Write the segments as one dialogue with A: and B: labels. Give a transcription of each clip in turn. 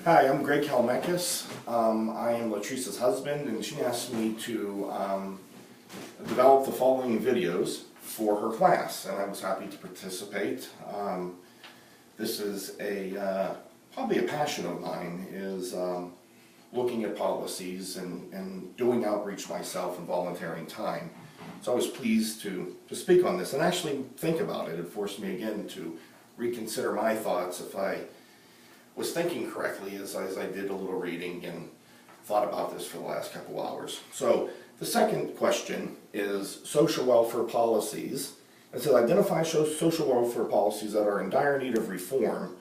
A: Hi, I'm Zak-Kelmeckis. I am Latrice's husband, and she asked me to develop the following videos for her class, and I was happy to participate. This is probably a passion of mine, is looking at policies and doing outreach myself and volunteering time. So I was pleased to speak on this and actually think about it. It forced me again to reconsider my thoughts if I was thinking correctly as I did a little reading and thought about this for the last couple hours. So the second question is social welfare policies. It says identify social welfare policies that are in dire need of reform,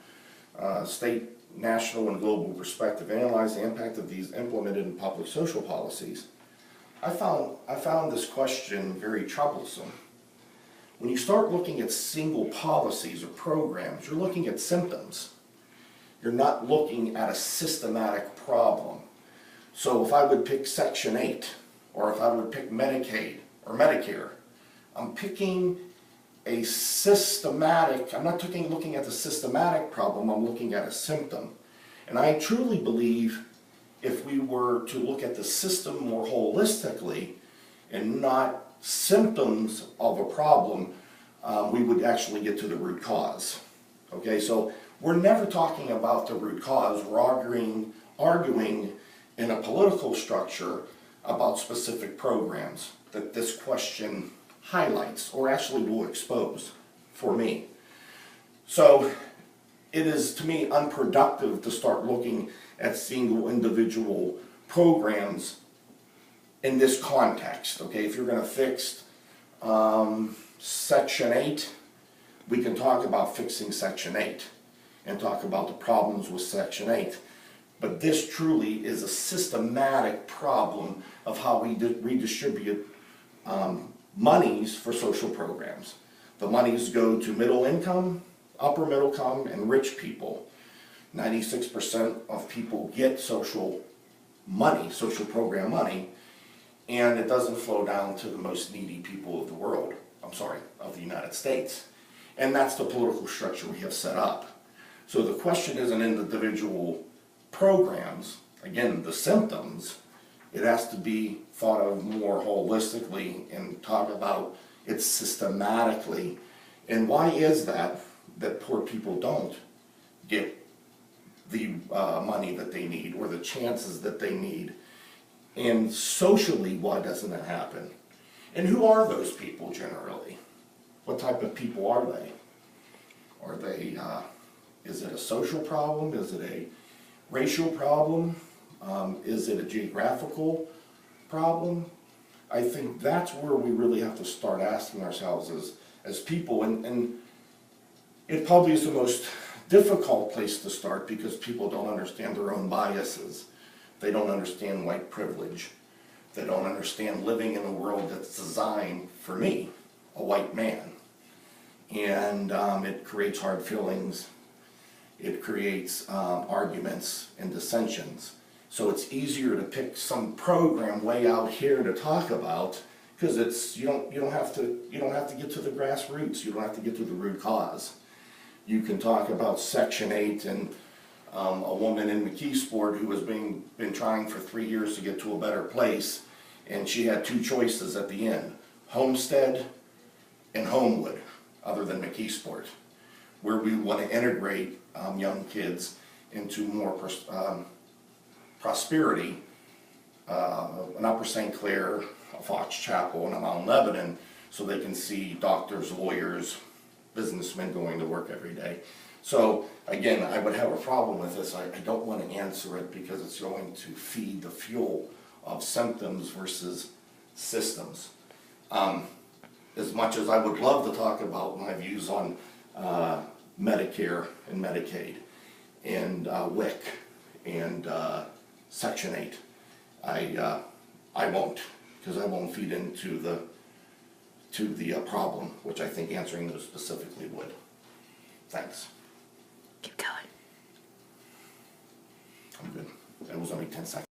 A: state, national, and global perspective. Analyze the impact of these implemented in public social policies. I found this question very troublesome. When you start looking at single policies or programs, you're looking at symptoms. You're not looking at a systematic problem. So if I would pick Section 8, or if I would pick Medicaid or Medicare, I'm picking a systematic, I'm not looking at the systematic problem, I'm looking at a symptom. And I truly believe if we were to look at the system more holistically and not symptoms of a problem, we would actually get to the root cause. Okay, so we're never talking about the root cause. We're arguing in a political structure about specific programs that this question highlights or actually will expose for me. So it is, to me, unproductive to start looking at single individual programs in this context. Okay, if you're going to fix Section 8, we can talk about fixing Section 8 and talk about the problems with Section 8. But this truly is a systematic problem of how we redistribute monies for social programs. The monies go to middle income, upper middle income, and rich people. 96% of people get social money, social program money, and it doesn't flow down to the most needy people of the world, of the United States. And that's the political structure we have set up. So the question isn't in the individual programs, again, the symptoms. It has to be thought of more holistically and talk about it systematically. And why is that poor people don't get the money that they need or the chances that they need? And socially, why doesn't that happen? And who are those people generally? What type of people are they? Are they, is it a social problem? Is it a racial problem? Is it a geographical problem? I think that's where we really have to start asking ourselves as people. And it probably is the most difficult place to start because people don't understand their own biases. They don't understand white privilege. They don't understand living in a world that's designed for me, a white man. And it creates hard feelings. It creates arguments and dissensions. So it's easier to pick some program way out here to talk about because it's you don't have to get to the grassroots. You don't have to get to the root cause. You can talk about Section 8 and a woman in McKeesport who has been trying for 3 years to get to a better place, and she had two choices at the end: Homestead and Homewood, other than McKeesport, where we want to integrate young kids into more prosperity, an Upper St. Clair, a Fox Chapel, and a Mount Lebanon, so they can see doctors, lawyers, businessmen going to work every day. So again, I would have a problem with this. I don't want to answer it because it's going to feed the fuel of symptoms versus systems. As much as I would love to talk about my views on Medicare and Medicaid and WIC and Section 8, I won't, because I won't feed into the problem, which I think answering those specifically would. Thanks.
B: Keep going.
A: I'm good. That was only 10 seconds.